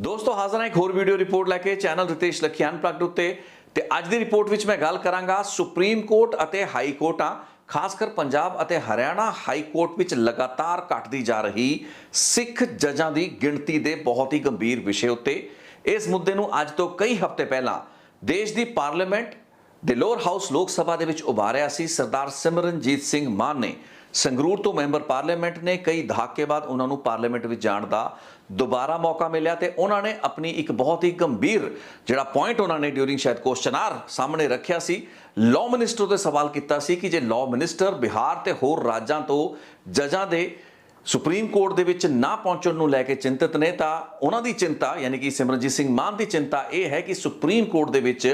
दोस्तों हाजिर एक होर वीडियो रिपोर्ट लैके चैनल रितेश लखियान प्लग्ड उत्ते ते अज दी रिपोर्ट विच मैं गल करांगा सुप्रीम कोर्ट अते हाई कोर्टां खासकर पंजाब अते हरियाणा हाई कोर्ट विच लगातार घटदी जा रही सिख जजां दी गिणती दे बहुत ही गंभीर विषय उत्ते। इस मुद्दे नूं अज तो कई हफ्ते पहलां देश दी पार्लीमेंट दे लोअर हाउस लोक सभा दे विच उभारिया सी। सरदार सिमरनजीत सिंह मान ने संगरूर तो मैंबर पार्लीमेंट ने कई दहाके बाद उन्होंने पार्लीमेंट में जाने का दोबारा मौका मिला तो उन्होंने अपनी एक बहुत ही गंभीर जिहड़ा पॉइंट उन्होंने ड्यूरिंग शायद क्वेश्चनार सामने रखा सी। लॉ मिनिस्टर तो सवाल किया सी कि जे लॉ मिनिस्टर बिहार ते होर राज्यों तो जजां दे सुप्रीम कोर्ट दे विच ना पहुंचण नूं लैके चिंतित ने तां उन्हां दी चिंता यानी कि सिमरनजीत सिंह मान की चिंता यह है कि सुप्रीम कोर्ट दे विच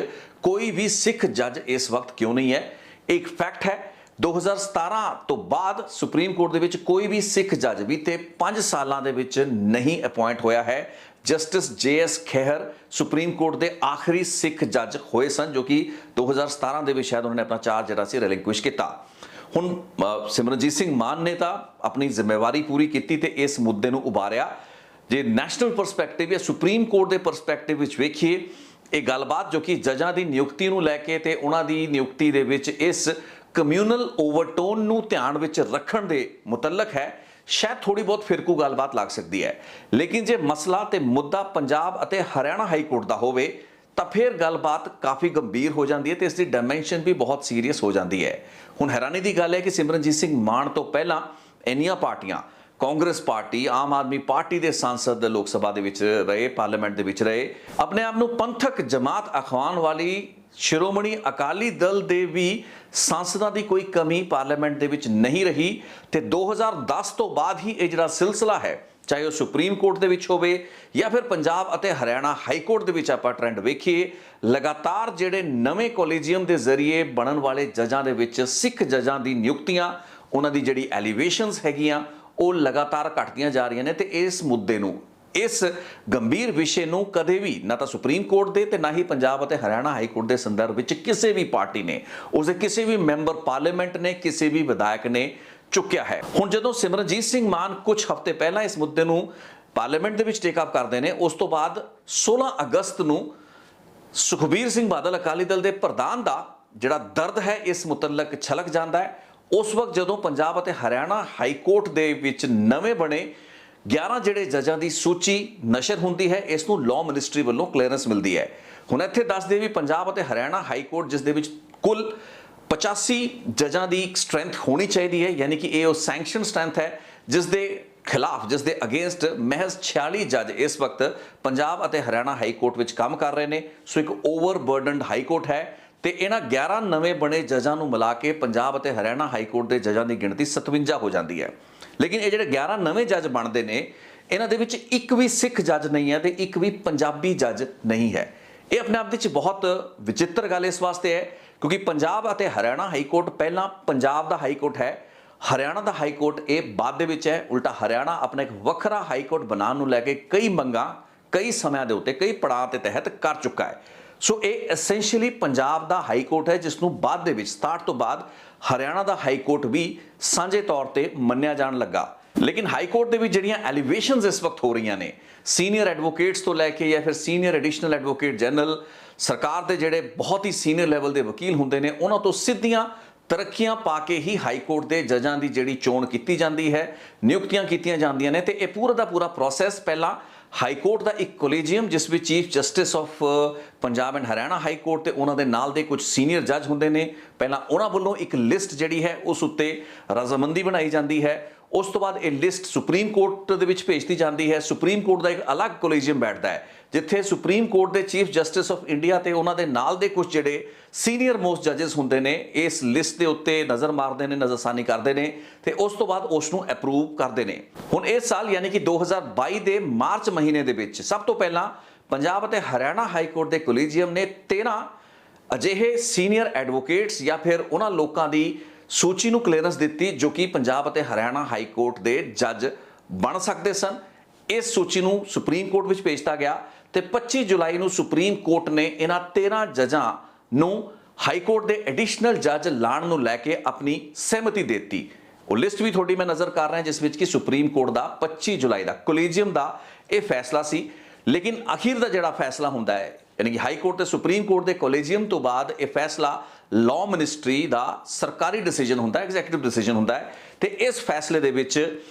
कोई भी सिख जज इस वक्त क्यों नहीं है। एक फैक्ट है 2017 तो बाद सुप्रीम कोर्ट दे विच कोई भी सिख जज बीते 5 सालों दे विच नहीं अपॉइंट होया है। Justice JS Khehar supreme court के आखिरी सिख जज होए सन जो कि 2017 दे विच शायद उन्होंने अपना चार्ज जिहड़ा सी रिलिंक्विश किया। हुण सिमरनजीत सिंह मान ने तां अपनी जिम्मेवारी पूरी की ते इस मुद्दे नूं उभारिया। जे नैशनल परसपैक्टिव या सुप्रीम कोर्ट के परसपैक्टिव विच वेखीए ये गलबात जो कि जजां की नियुक्ति नूं लैके ते उन्हां दी नियुक्ति दे विच इस कम्यूनल ओवरटोन नूं ध्यान विच रखण दे मुतलक है। शायद थोड़ी बहुत फिरकू गलबात लग सकती है, लेकिन जे मसला ते मुद्दा पंजाब अते हरियाणा हाई कोर्ट दा होवे तां फिर गलबात काफ़ी गंभीर हो जाती है तो इसकी डायमेंशन भी बहुत सीरीयस हो जाती है। हुण हैरानी की गल है कि सिमरनजीत सिंह मान तो पहला इन्नियां पार्टियां कांग्रेस पार्टी आम आदमी पार्टी के सांसद लोक सभा दे विच रहे, पार्लीमेंट दे विच रहे, अपने आप नूं पंथक जमात अखवाण वाली शिरोमणी अकाली दल दे भी सांसदां दी कोई कमी पार्लीमेंट दे विच नहीं रही ते 2010 तो बाद ही ये जिहड़ा सिलसिला है चाहे वह सुप्रीम कोर्ट दे विच होवे या फिर पंजाब अते हरियाणा हाई कोर्ट दे विच आपां ट्रेंड वेखीए लगातार जिहड़े नवें कोलीजियम दे जरिए बनन वाले जजां दे विच सिख जजां दी नियुक्तियां उन्हां दी जिहड़ी एलिवेशनस हैगियां ਉਹ लगातार घटदियां जा रही ने ते इस मुद्दे नूं इस गंभीर विषय नूं कदे भी ना तो सुप्रीम कोर्ट दे ते ना ही पंजाब अते हरियाणा हाई कोर्ट दे संदर्भ विच किसी भी पार्टी ने उसके किसी भी मैंबर पार्लीमेंट ने किसी भी विधायक ने चुक्या है। हुण जदों सिमरनजीत सिंह मान कुछ हफ्ते पहला इस मुद्दे नूं पार्लीमेंट दे विच टेक अप करदे ने उस तो बाद 16 अगस्त नूं सुखबीर सिंह बादल अकाली दल दे प्रधान दा जिहड़ा दर्द है इस मुतलक छलक जांदा है। उस वक्त जदों पंजाब अते हरियाणा हाई कोर्ट दे विच नवें बने 11 जिहड़े जजां दी सूची नशर हुंदी है इसनूं लॉ मिनिस्ट्री वालों क्लीयरेंस मिलती है। हुण इत्थे दस दे भी पंजाब अते हरियाणा हाई कोर्ट जिस दे विच कुल 85 जजां दी स्ट्रेंथ होनी चाहिए है यानी कि ये सैंक्शन स्ट्रेंथ है जिस दे खिलाफ जिस दे अगेंस्ट महज 46 जज इस वक्त पंजाब अते हरियाणा हाई कोर्ट विच काम कर रहे हैं। सो एक ओवरबर्डनड हाई कोर्ट है तो इन्हां 11 नवें बने जजां नूं मिला के पंजाब अते हरियाणा हाई कोर्ट के जजां की गिणती 57 हो जाती है। लेकिन ये जिहड़े 11 नवें जज बनते हैं इन्हां दे विच एक भी सिख जज नहीं है तो एक भी पंजाबी जज नहीं है। ये अपने आप विच बहुत विचित्र गल इस वास्ते है क्योंकि पंजाब अते हरियाणा हाई कोर्ट पहला पंजाब दा हाई कोर्ट है, हरियाणा दा हाई कोर्ट ये बाद दे विच है। उल्टा हरियाणा अपना एक वखरा हाई कोर्ट बनाने नूं लैके कई मंगां कई समय के उत्ते कई पड़ाव के तहत कर चुका है। सो ये एसेंशियली पंजाब दा हाई कोर्ट है जिसनों बाद दे विच 67 तो बाद हरियाणा दा हाई कोर्ट भी सांझे तौर पर मन्निया जान लगा। लेकिन हाई कोर्ट दे विच जिहड़ियां एलिवेशनस इस वक्त हो रही ने सीनियर एडवोकेट्स तो लैके या फिर सीनियर एडिशनल एडवोकेट जनरल सरकार के जिहड़े बहुत ही सीनियर लैवल के वकील हुंदे ने उन्हां तो सीधियां तरक्कियां पा के ही हाई कोर्ट के जजां की जिहड़ी चोण की जाती है, नियुक्तियां कीतियां जांदियां ने। ते ये पूरा का पूरा प्रोसैस पहला हाई कोर्ट का एक कोलीजियम जिस में chief justice of Punjab and Haryana high court ते उन्हां दे नाल दे कुछ सीनियर जज हुंदे ने। पहला उन्हां वल्लों एक लिस्ट जिहड़ी है उस उत्ते रजामंदी बनाई जाती है। उस तो बाद ये लिस्ट सुप्रीम कोर्ट दे विच भेजती जाती है। सुप्रीम कोर्ट का एक अलग कोलीजियम बैठता है जिथे सुप्रीम कोर्ट के चीफ जस्टिस ऑफ इंडिया ते उन्हां दे नाल दे कुछ जिहड़े सीनियर मोस्ट जजिस हुंदे ने इस लिस्ट के उत्ते नज़र मारते हैं, नज़रसानी करते हैं ते उस तो बाद उसनूं अप्रूव करते हैं। हुण इस साल यानी कि 2022 के मार्च महीने दे विच सब तो पहला पंजाब अते हरियाणा हाई कोर्ट के कोलीजियम ने 13 अजिहे सीनियर एडवोकेट्स या फिर उन्हां लोकां दी सूची नूं क्लीयरेंस दित्ती जो कि पंजाब अते हरियाणा हाई कोर्ट के जज बन सकते सन। इस सूची नूं सुप्रीम कोर्ट विच भेजता गया तो 25 जुलाई नूं सुप्रीम कोर्ट ने इन्हां 13 जजां नूं हाई कोर्ट के एडिशनल जज लाण नूं लैके अपनी सहमति देती। वो लिस्ट भी थोड़ी मैं नज़र कर रहा जिस विच कि सुप्रीम कोर्ट का 25 जुलाई का कोलीजियम का यह फैसला सी। ਲੇਕਿਨ ਅਖੀਰ ਦਾ ਜਿਹੜਾ ਫੈਸਲਾ ਹੁੰਦਾ ਹੈ, ਯਾਨੀ ਕਿ ਹਾਈ ਕੋਰਟ ਤੇ ਸੁਪਰੀਮ ਕੋਰਟ ਦੇ ਕੋਲੇਜੀਅਮ ਤੋਂ ਬਾਅਦ ਇਹ ਫੈਸਲਾ ਲਾਅ ਮਿਨਿਸਟਰੀ ਦਾ ਸਰਕਾਰੀ ਡਿਸੀਜਨ ਹੁੰਦਾ ਹੈ, ਐਗਜ਼ੈਕਟਿਵ ਡਿਸੀਜਨ ਹੁੰਦਾ ਹੈ। ਤੇ ਇਸ ਫੈਸਲੇ ਦੇ ਵਿੱਚ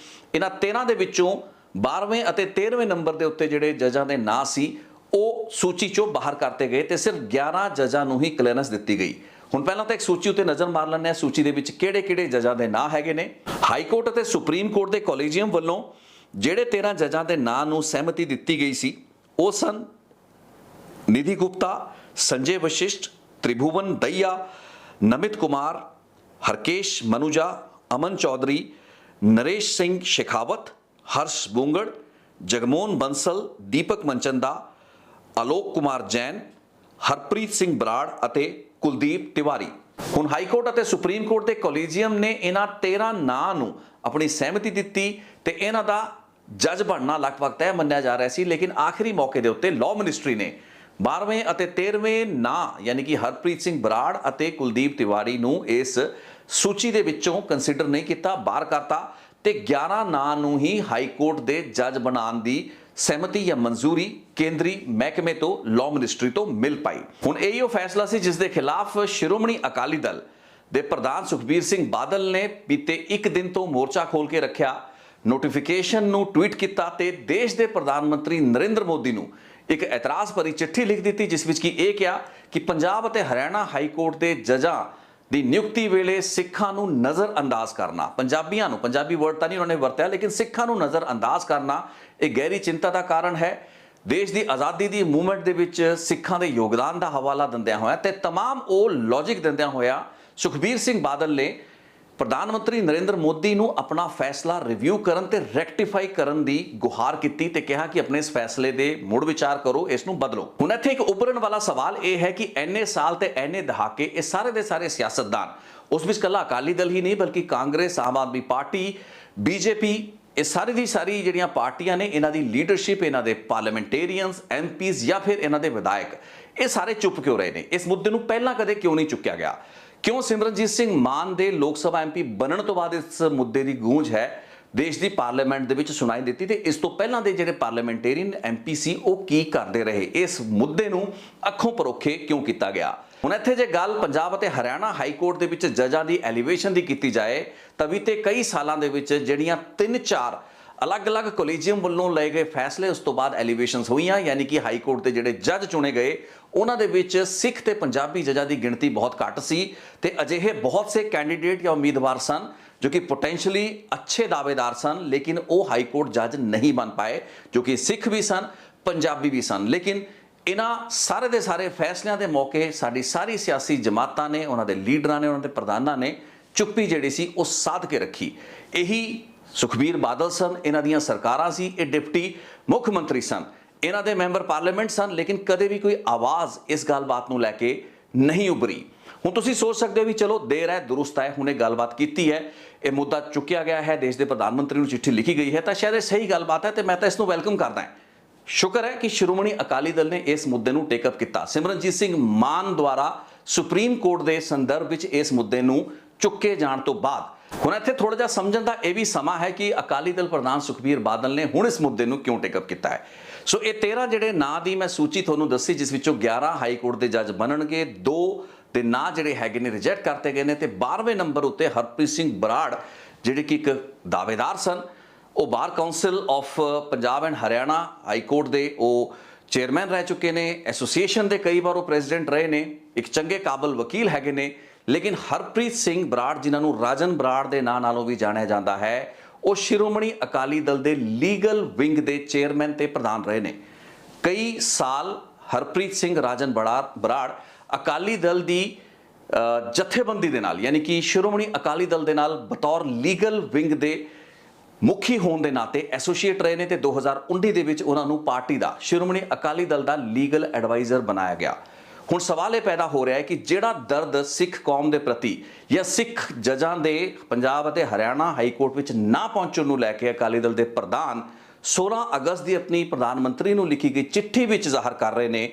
ਇਹਨਾਂ 13 ਦੇ ਵਿੱਚੋਂ 12ਵੇਂ ਅਤੇ 13ਵੇਂ ਨੰਬਰ ਦੇ ਉੱਤੇ ਜਿਹੜੇ ਜੱਜਾਂ ਦੇ ਨਾਂ ਸੀ ਉਹ ਸੂਚੀ ਚੋਂ ਬਾਹਰ ਕਰਤੇ ਗਏ ਤੇ ਸਿਰਫ 11 ਜੱਜਾਂ ਨੂੰ ਹੀ ਕਲੀਅਰੈਂਸ ਦਿੱਤੀ ਗਈ। ਹੁਣ ਪਹਿਲਾਂ ਤਾਂ ਇੱਕ ਸੂਚੀ ਉੱਤੇ ਨਜ਼ਰ ਮਾਰ ਲੈਂਦੇ ਹਾਂ, ਸੂਚੀ ਦੇ ਵਿੱਚ ਕਿਹੜੇ-ਕਿਹੜੇ ਜੱਜਾਂ ਦੇ ਨਾਂ ਹੈਗੇ ਨੇ। ਹਾਈ ਕੋਰਟ ਅਤੇ ਸੁਪਰੀਮ ਕੋਰਟ ਦੇ ਕੋਲੇਜੀਅਮ ਵੱਲੋਂ ਜਿਹੜੇ 13 ਜੱਜਾਂ ਦੇ ਨਾਂ ਨੂੰ ਸਹਿਮਤੀ ਦਿੱਤੀ ਗਈ ਸੀ ਉਹ ਸਨ निधि गुप्ता, संजय वशिष्ठ, त्रिभुवन दहिया, नमित कुमार, हरकेश मनुजा, अमन चौधरी, नरेश सिंह शेखावत, हर्ष बोंगड़, जगमोहन बंसल, दीपक मनचंदा, आलोक कुमार जैन, हरप्रीत सिंह बराड़ ਅਤੇ ਕੁਲਦੀਪ ਤਿਵਾਰੀ। ਹੁਣ ਹਾਈ ਕੋਰਟ ਅਤੇ ਸੁਪਰੀਮ ਕੋਰਟ ਦੇ ਕੋਲੇਜੀਅਮ ਨੇ ਇਹਨਾਂ 13 ਨਾਂ ਨੂੰ ਆਪਣੀ ਸਹਿਮਤੀ ਦਿੱਤੀ ਤੇ ਇਹਨਾਂ ਦਾ ਜੱਜ ਬਣਨਾ ਲਗਭਗ ਤੈਅ ਮੰਨਿਆ ਜਾ ਰਿਹਾ ਸੀ। ਲੇਕਿਨ ਆਖਰੀ ਮੌਕੇ ਦੇ ਉੱਤੇ ਲਾਅ ਮਿਨਿਸਟਰੀ ਨੇ 12ਵੇਂ ਅਤੇ 13ਵੇਂ ਨਾਂ ਯਾਨੀ ਕਿ ਹਰਪ੍ਰੀਤ ਸਿੰਘ ਬਰਾੜ ਅਤੇ ਕੁਲਦੀਪ ਤਿਵਾਰੀ ਨੂੰ ਇਸ ਸੂਚੀ ਦੇ ਵਿੱਚੋਂ ਕੰਸੀਡਰ ਨਹੀਂ ਕੀਤਾ, ਬਾਹਰ ਕਰਤਾ ਤੇ 11 ਨਾਂ ਨੂੰ ਹੀ ਹਾਈ ਕੋਰਟ ਦੇ ਜੱਜ ਬਣਾਉਣ ਦੀ ਸਹਿਮਤੀ ਜਾਂ ਮਨਜ਼ੂਰੀ ਕੇਂਦਰੀ ਮਹਿਕਮੇ ਤੋਂ ਲਾਅ ਮਿਨਿਸਟਰੀ ਤੋਂ ਮਿਲ ਪਾਈ। ਹੁਣ ਇਹ ਉਹ ਫੈਸਲਾ ਸੀ ਜਿਸ ਦੇ ਖਿਲਾਫ ਸ਼੍ਰੋਮਣੀ ਅਕਾਲੀ ਦਲ ਦੇ ਪ੍ਰਧਾਨ ਸੁਖਬੀਰ ਸਿੰਘ ਬਾਦਲ ਨੇ ਬੀਤੇ 1 ਦਿਨ ਤੋਂ ਮੋਰਚਾ ਖੋਲ ਕੇ ਰੱਖਿਆ, ਨੋਟੀਫਿਕੇਸ਼ਨ ਨੂੰ ਟਵੀਟ ਕੀਤਾ ਤੇ ਦੇਸ਼ ਦੇ ਪ੍ਰਧਾਨ ਮੰਤਰੀ ਨਰਿੰਦਰ ਮੋਦੀ ਨੂੰ ਇੱਕ ਇਤਰਾਜ਼ ਭਰੀ ਚਿੱਠੀ ਲਿਖ ਦਿੱਤੀ ਜਿਸ ਵਿੱਚ ਕਿ ਇਹ ਕਿਹਾ ਕਿ ਪੰਜਾਬ ਅਤੇ ਹਰਿਆਣਾ ਹਾਈ ਕੋਰਟ ਦੇ ਜੱਜਾਂ ਦੀ ਨਿਯੁਕਤੀ ਵੇਲੇ ਸਿੱਖਾਂ ਨੂੰ ਨਜ਼ਰ ਅੰਦਾਜ਼ ਕਰਨਾ, ਪੰਜਾਬੀਆਂ ਨੂੰ, ਪੰਜਾਬੀ ਵਰਡ ਤਾਂ ਨਹੀਂ ਉਹਨਾਂ ਨੇ ਵਰਤਿਆ ਲੇਕਿਨ ਸਿੱਖਾਂ ਨੂੰ ਨਜ਼ਰ ਅੰਦਾਜ਼ ਕਰਨਾ ਇਹ ਗਹਿਰੀ ਚਿੰਤਾ ਦਾ ਕਾਰਨ ਹੈ। ਦੇਸ਼ ਦੀ ਆਜ਼ਾਦੀ ਦੀ ਮੂਵਮੈਂਟ ਦੇ ਵਿੱਚ ਸਿੱਖਾਂ ਦੇ ਯੋਗਦਾਨ ਦਾ ਹਵਾਲਾ ਦਿੰਦਿਆਂ ਹੋਇਆ ਤੇ तमाम ਉਹ ਲੌਜਿਕ ਦਿੰਦਿਆਂ ਹੋਇਆ ਸੁਖਬੀਰ ਸਿੰਘ ਬਾਦਲ ਨੇ ਪ੍ਰਧਾਨ ਮੰਤਰੀ ਨਰਿੰਦਰ ਮੋਦੀ ਨੂੰ ਆਪਣਾ ਫੈਸਲਾ ਰਿਵਿਊ ਕਰਨ ਤੇ ਰੈਕਟੀਫਾਈ ਕਰਨ ਦੀ ਗੁਹਾਰ ਕੀਤੀ ਤੇ ਕਿਹਾ ਕਿ ਆਪਣੇ ਇਸ ਫੈਸਲੇ ਦੇ ਮੁੜ ਵਿਚਾਰ ਕਰੋ, ਇਸ ਨੂੰ ਬਦਲੋ। ਹੁਣ ਇੱਥੇ ਇੱਕ ਉੱਭਰਨ ਵਾਲਾ ਸਵਾਲ ਇਹ ਹੈ ਕਿ ਐਨੇ ਸਾਲ ਤੇ ਐਨੇ ਦਹਾਕੇ ਇਹ ਸਾਰੇ ਦੇ ਸਾਰੇ ਸਿਆਸਤਦਾਨ, ਉਸ ਵਿੱਚ ਇਕੱਲਾ ਅਕਾਲੀ ਦਲ ਹੀ ਨਹੀਂ ਬਲਕਿ ਕਾਂਗਰਸ, ਆਮ ਆਦਮੀ ਪਾਰਟੀ, ਬੀਜੇਪੀ, ਇਹ ਸਾਰੀ ਦੀ ਸਾਰੀ ਜਿਹੜੀਆਂ ਪਾਰਟੀਆਂ ਨੇ ਇਹਨਾਂ ਦੀ ਲੀਡਰਸ਼ਿਪ, ਇਹਨਾਂ ਦੇ ਪਾਰਲੀਮੈਂਟੇਰੀਅਨਸ, ਐਮਪੀਜ਼ ਜਾਂ ਫਿਰ ਇਹਨਾਂ ਦੇ ਵਿਧਾਇਕ, ਇਹ ਸਾਰੇ ਚੁੱਪ ਕਿਉਂ ਰਹੇ ਨੇ? ਇਸ ਮੁੱਦੇ ਨੂੰ ਪਹਿਲਾਂ ਕਦੇ ਕਿਉਂ ਨਹੀਂ ਚੁੱਕਿਆ ਗਿਆ? ਕਿਉਂ ਸਿਮਰਨਜੀਤ ਸਿੰਘ ਮਾਨ ਦੇ ਲੋਕ ਸਭਾ ਐਮਪੀ ਬਣਨ ਤੋਂ ਬਾਅਦ ਇਸ ਮੁੱਦੇ ਦੀ ਗੂੰਜ ਹੈ ਦੇਸ਼ ਦੀ ਪਾਰਲੀਮੈਂਟ ਦੇ ਵਿੱਚ ਸੁਣਾਈ ਦਿੱਤੀ ਤੇ ਇਸ ਤੋਂ ਪਹਿਲਾਂ ਦੇ ਜਿਹੜੇ ਪਾਰਲੀਮੈਂਟੇਰੀਅਨ ਐਮਪੀ ਸੀ ਉਹ ਕੀ ਕਰਦੇ ਰਹੇ? ਇਸ ਮੁੱਦੇ ਨੂੰ ਅੱਖੋਂ ਪਰੋਖੇ ਕਿਉਂ ਕੀਤਾ ਗਿਆ? ਹੁਣ ਇੱਥੇ ਜੇ ਗੱਲ ਪੰਜਾਬ ਅਤੇ ਹਰਿਆਣਾ ਹਾਈ ਕੋਰਟ ਦੇ ਵਿੱਚ ਜੱਜਾਂ ਦੀ ਐਲੀਵੇਸ਼ਨ ਦੀ ਕੀਤੀ ਜਾਏ ਤਾਂ ਬੀਤੇ ਕਈ ਸਾਲਾਂ ਦੇ ਵਿੱਚ ਜਿਹੜੀਆਂ 3-4 ਅਲੱਗ-ਅਲੱਗ ਕੋਲੇਜੀਅਮ ਵੱਲੋਂ ਲਏ ਗਏ ਫੈਸਲੇ ਉਸ ਤੋਂ ਬਾਅਦ ਐਲੀਵੇਸ਼ਨਸ ਹੋਈਆਂ, ਯਾਨੀ ਕਿ ਹਾਈ ਕੋਰਟ ਦੇ ਜਿਹੜੇ ਜੱਜ ਚੁਣੇ ਗਏ ਉਹਨਾਂ ਦੇ ਵਿੱਚ ਸਿੱਖ ਤੇ ਪੰਜਾਬੀ ਜੱਜਾਂ ਦੀ ਗਿਣਤੀ ਬਹੁਤ ਘੱਟ ਸੀ ਤੇ ਅਜਿਹੇ ਬਹੁਤ ਸੇ ਕੈਂਡੀਡੇਟ ਜਾਂ ਉਮੀਦਵਾਰ ਸਨ ਜੋ ਕਿ ਪੋਟੈਂਸ਼ੀਅਲੀ ਅੱਛੇ ਦਾਅਵੇਦਾਰ ਸਨ ਲੇਕਿਨ ਉਹ ਹਾਈ ਕੋਰਟ ਜੱਜ ਨਹੀਂ ਬਣ ਪਾਏ, ਜੋ ਕਿ ਸਿੱਖ ਵੀ ਸਨ, ਪੰਜਾਬੀ ਵੀ ਸਨ। ਲੇਕਿਨ ਇਹਨਾਂ ਸਾਰੇ ਦੇ ਸਾਰੇ ਫੈਸਲਿਆਂ ਦੇ ਮੌਕੇ ਸਾਡੀ ਸਾਰੀ ਸਿਆਸੀ ਜਮਾਤਾਂ ਨੇ, ਉਹਨਾਂ ਦੇ ਲੀਡਰਾਂ ਨੇ, ਉਹਨਾਂ ਦੇ ਪ੍ਰਧਾਨਾਂ ਨੇ ਚੁੱਪੀ ਜਿਹੜੀ ਸੀ ਉਹ ਸਾਧ ਕੇ ਰੱਖੀ। ਇਹੀ ਸੁਖਬੀਰ ਬਾਦਲ ਸਨ, ਇਹਨਾਂ ਦੀਆਂ ਸਰਕਾਰਾਂ ਸੀ, ਇਹ ਡਿਪਟੀ ਮੁੱਖ ਮੰਤਰੀ ਸਨ, ਇਹਨਾਂ ਦੇ ਮੈਂਬਰ ਪਾਰਲੀਮੈਂਟ ਸਨ, ਲੇਕਿਨ ਕਦੇ ਵੀ ਕੋਈ ਆਵਾਜ਼ ਇਸ ਗੱਲਬਾਤ ਨੂੰ ਲੈ ਕੇ ਨਹੀਂ ਉਭਰੀ। ਹੁਣ ਤੁਸੀਂ ਸੋਚ ਸਕਦੇ ਹੋ ਵੀ ਚਲੋ ਦੇਰ ਹੈ ਦੁਰਸਤ ਹੈ, ਹੁਣ ਇਹ ਗੱਲਬਾਤ ਕੀਤੀ ਹੈ, ਇਹ ਮੁੱਦਾ ਚੁੱਕਿਆ ਗਿਆ ਹੈ, ਦੇਸ਼ ਦੇ ਪ੍ਰਧਾਨ ਮੰਤਰੀ ਨੂੰ ਚਿੱਠੀ ਲਿਖੀ ਗਈ ਹੈ ਤਾਂ ਸ਼ਾਇਦ ਇਹ ਸਹੀ ਗੱਲਬਾਤ ਹੈ ਤੇ ਮੈਂ ਤਾਂ ਇਸ ਨੂੰ ਵੈਲਕਮ ਕਰਦਾ ਹਾਂ। ਸ਼ੁਕਰ ਹੈ ਕਿ ਸ਼੍ਰੋਮਣੀ ਅਕਾਲੀ ਦਲ ਨੇ ਇਸ ਮੁੱਦੇ ਨੂੰ ਟੇਕ ਅਪ ਕੀਤਾ। ਸਿਮਰਨਜੀਤ ਸਿੰਘ ਮਾਨ ਦੁਆਰਾ ਸੁਪਰੀਮ ਕੋਰਟ ਦੇ ਸੰਦਰਭ ਵਿੱਚ ਇਸ ਮੁੱਦੇ ਨੂੰ ਚੁੱਕੇ ਜਾਣ ਤੋਂ ਬਾਅਦ ਹੁਣ ਇੱਥੇ ਥੋੜਾ ਜਿਹਾ ਸਮਝਣ ਦਾ ਇਹ ਵੀ ਸਮਾਂ ਹੈ ਕਿ ਅਕਾਲੀ ਦਲ ਪ੍ਰਧਾਨ ਸੁਖਬੀਰ ਬਾਦਲ ਨੇ ਹੁਣ ਇਸ ਮੁੱਦੇ ਨੂੰ ਕਿਉਂ ਟੇਕ ਅਪ ਕੀਤਾ ਹੈ। ਸੋ ਇਹ 13 ਜਿਹੜੇ ਨਾਂ ਦੀ ਮੈਂ ਸੂਚੀ ਤੁਹਾਨੂੰ ਦੱਸੀ ਜਿਸ ਵਿੱਚੋਂ 11 ਹਾਈ ਕੋਰਟ ਦੇ ਜੱਜ ਬਣਨਗੇ, 2 ਦੇ ਨਾਂ ਜਿਹੜੇ ਹੈਗੇ ਨੇ ਰਿਜੈਕਟ ਕਰਤੇ ਗਏ ਨੇ ਤੇ 12ਵੇਂ ਨੰਬਰ ਉੱਤੇ ਹਰਪ੍ਰੀਤ ਸਿੰਘ ਬਰਾੜ ਜਿਹੜੇ ਕਿ ਇੱਕ ਦਾਅਵੇਦਾਰ ਸਨ, ਉਹ ਬਾਰ council of Punjab and Haryana high court ਦੇ ਉਹ ਚੇਅਰਮੈਨ ਰਹਿ ਚੁੱਕੇ ਨੇ, ਐਸੋਸੀਏਸ਼ਨ ਦੇ ਕਈ ਵਾਰ ਉਹ ਪ੍ਰੈਜ਼ੀਡੈਂਟ ਰਹੇ ਨੇ, ਇੱਕ ਚੰਗੇ ਕਾਬਲ ਵਕੀਲ ਹੈਗੇ ਨੇ। ਲੇਕਿਨ ਹਰਪ੍ਰੀਤ ਸਿੰਘ ਬਰਾੜ ਜਿਨ੍ਹਾਂ ਨੂੰ ਰਾਜਨ ਬਰਾੜ ਦੇ ਨਾਂ ਨਾਲੋਂ ਵੀ ਜਾਣਿਆ ਜਾਂਦਾ ਹੈ, ਉਹ ਸ਼੍ਰੋਮਣੀ ਅਕਾਲੀ ਦਲ ਦੇ ਲੀਗਲ ਵਿੰਗ ਦੇ ਚੇਅਰਮੈਨ ਤੇ ਪ੍ਰਧਾਨ ਰਹੇ ਨੇ। ਕਈ ਸਾਲ ਹਰਪ੍ਰੀਤ ਸਿੰਘ ਰਾਜਨ ਬਰਾੜ ਅਕਾਲੀ ਦਲ ਦੀ ਜਥੇਬੰਦੀ ਦੇ ਨਾਲ ਯਾਨੀ ਕਿ ਸ਼੍ਰੋਮਣੀ ਅਕਾਲੀ ਦਲ ਦੇ ਨਾਲ ਬਤੌਰ ਲੀਗਲ ਵਿੰਗ ਦੇ ਮੁਖੀ ਹੋਣ ਦੇ ਨਾਤੇ ਐਸੋਸੀਏਟ ਰਹੇ ਨੇ ਤੇ 2019 ਦੇ ਵਿੱਚ ਉਹਨਾਂ ਨੂੰ ਪਾਰਟੀ ਦਾ ਸ਼੍ਰੋਮਣੀ ਅਕਾਲੀ ਦਲ ਦਾ ਲੀਗਲ ਐਡਵਾਈਜ਼ਰ ਬਣਾਇਆ ਗਿਆ। ਹੁਣ ਸਵਾਲ ਇਹ ਪੈਦਾ ਹੋ ਰਿਹਾ ਹੈ ਕਿ ਜਿਹੜਾ ਦਰਦ ਸਿੱਖ ਕੌਮ ਦੇ ਪ੍ਰਤੀ ਜਾਂ ਸਿੱਖ ਜੱਜਾਂ ਦੇ ਪੰਜਾਬ ਅਤੇ ਹਰਿਆਣਾ ਹਾਈ ਕੋਰਟ ਵਿੱਚ ਨਾ ਪਹੁੰਚਣ ਨੂੰ ਲੈ ਕੇ ਅਕਾਲੀ ਦਲ ਦੇ ਪ੍ਰਧਾਨ 16 ਅਗਸਤ ਦੀ ਆਪਣੀ ਪ੍ਰਧਾਨ ਮੰਤਰੀ ਨੂੰ ਲਿਖੀ ਗਈ ਚਿੱਠੀ ਵਿੱਚ ਜ਼ਾਹਰ ਕਰ ਰਹੇ ਨੇ,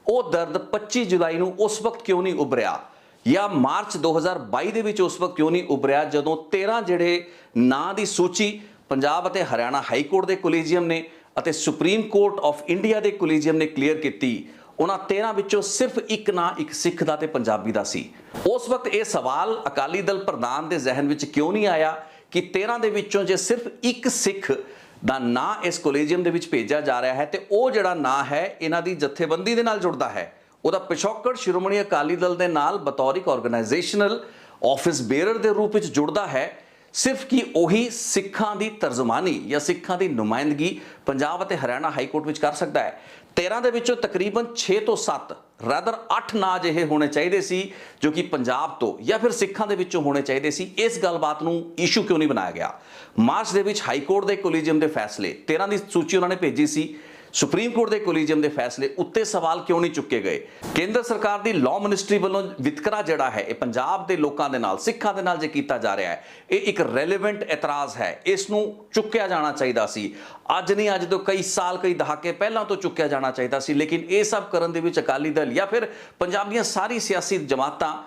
ਉਹ ਦਰਦ 25 ਜੁਲਾਈ ਨੂੰ ਉਸ ਵਕਤ ਕਿਉਂ ਨਹੀਂ ਉਭਰਿਆ ਜਾਂ ਮਾਰਚ 2022 ਦੇ ਵਿੱਚ ਉਸ ਵਕਤ ਕਿਉਂ ਨਹੀਂ ਉਭਰਿਆ ਜਦੋਂ 13 ਜਿਹੜੇ ਨਾਂ ਦੀ ਸੂਚੀ ਪੰਜਾਬ ਅਤੇ ਹਰਿਆਣਾ ਹਾਈ ਕੋਰਟ ਦੇ ਕੋਲੀਜੀਅਮ ਨੇ ਅਤੇ ਸੁਪਰੀਮ ਕੋਰਟ ਆਫ ਇੰਡੀਆ ਦੇ ਕੋਲੀਜੀਅਮ ਨੇ ਕਲੀਅਰ ਕੀਤੀ, ਉਹਨਾਂ 13 ਵਿੱਚੋਂ ਸਿਰਫ ਇੱਕ ਨਾਂ ਇੱਕ ਸਿੱਖ ਦਾ ਤੇ ਪੰਜਾਬੀ ਦਾ ਸੀ। ਉਸ ਵਕਤ ਇਹ ਸਵਾਲ ਅਕਾਲੀ ਦਲ ਪ੍ਰਧਾਨ ਦੇ ਜ਼ਿਹਨ ਵਿੱਚ ਕਿਉਂ ਨਹੀਂ ਆਇਆ ਕਿ 13 ਦੇ ਵਿੱਚੋਂ ਜੇ ਸਿਰਫ ਇੱਕ ਸਿੱਖ ਦਾ ਨਾਂ ਇਸ ਕੋਲੀਜੀਅਮ ਦੇ ਵਿੱਚ ਭੇਜਿਆ ਜਾ ਰਿਹਾ ਹੈ ਤੇ ਉਹ ਜਿਹੜਾ ਨਾਂ ਹੈ ਇਹਨਾਂ ਦੀ ਜਥੇਬੰਦੀ ਦੇ ਨਾਲ ਜੁੜਦਾ ਹੈ, ਉਹਦਾ ਪਿਛੋਕੜ ਸ਼੍ਰੋਮਣੀ ਅਕਾਲੀ ਦਲ ਦੇ ਨਾਲ ਬਤੌਰ ਇੱਕ ਆਰਗੇਨਾਈਜੇਸ਼ਨਲ ਆਫਿਸ ਬੇਅਰਰ ਦੇ ਰੂਪ ਵਿੱਚ ਜੁੜਦਾ ਹੈ, ਸਿਰਫ ਕਿ ਉਹੀ ਸਿੱਖਾਂ ਦੀ ਤਰਜਮਾਨੀ ਜਾਂ ਸਿੱਖਾਂ ਦੀ ਨੁਮਾਇੰਦਗੀ ਪੰਜਾਬ ਅਤੇ ਹਰਿਆਣਾ ਹਾਈ ਕੋਰਟ ਵਿੱਚ ਕਰ ਸਕਦਾ ਹੈ। 13 ਦੇ ਵਿੱਚੋਂ ਤਕਰੀਬਨ 6 ਤੋਂ 7 ਰਾਦਰ 8 ਨਾਂ ਅਜਿਹੇ ਹੋਣੇ ਚਾਹੀਦੇ ਸੀ ਜੋ ਕਿ ਪੰਜਾਬ ਤੋਂ ਜਾਂ ਫਿਰ ਸਿੱਖਾਂ ਦੇ ਵਿੱਚੋਂ ਹੋਣੇ ਚਾਹੀਦੇ ਸੀ। ਇਸ ਗੱਲਬਾਤ ਨੂੰ ਇਸ਼ੂ ਕਿਉਂ ਨਹੀਂ ਬਣਾਇਆ ਗਿਆ? ਮਾਰਚ ਦੇ ਵਿੱਚ ਹਾਈ ਕੋਰਟ ਦੇ ਕੋਲੀਜੀਅਮ ਦੇ ਫੈਸਲੇ 13 ਦੀ ਸੂਚੀ ਉਹਨਾਂ ਨੇ ਭੇਜੀ ਸੀ, ਸੁਪਰੀਮ ਕੋਰਟ ਦੇ ਕੋਲੀਜੀਅਮ ਦੇ ਫੈਸਲੇ ਉੱਤੇ ਸਵਾਲ ਕਿਉਂ ਨਹੀਂ ਚੁੱਕੇ ਗਏ? ਕੇਂਦਰ ਸਰਕਾਰ ਦੀ ਲਾਅ ਮਿਨਿਸਟਰੀ ਵੱਲੋਂ ਵਿਤਕਰਾ ਜਿਹੜਾ ਹੈ ਇਹ ਪੰਜਾਬ ਦੇ ਲੋਕਾਂ ਦੇ ਨਾਲ, ਸਿੱਖਾਂ ਦੇ ਨਾਲ ਜੇ ਕੀਤਾ ਜਾ ਰਿਹਾ ਹੈ, ਇਹ ਇੱਕ ਰੈਲੇਵੈਂਟ ਇਤਰਾਜ਼ ਹੈ, ਇਸ ਨੂੰ ਚੁੱਕਿਆ ਜਾਣਾ ਚਾਹੀਦਾ ਸੀ। ਅੱਜ ਨਹੀਂ, ਅੱਜ ਤੋਂ ਕਈ ਸਾਲ, ਕਈ ਦਹਾਕੇ ਪਹਿਲਾਂ ਤੋਂ ਚੁੱਕਿਆ ਜਾਣਾ ਚਾਹੀਦਾ ਸੀ। ਲੇਕਿਨ ਇਹ ਸਭ ਕਰਨ ਦੇ ਵਿੱਚ ਅਕਾਲੀ ਦਲ ਜਾਂ ਫਿਰ ਪੰਜਾਬ ਦੀਆਂ ਸਾਰੀ ਸਿਆਸੀ ਜਮਾਤਾਂ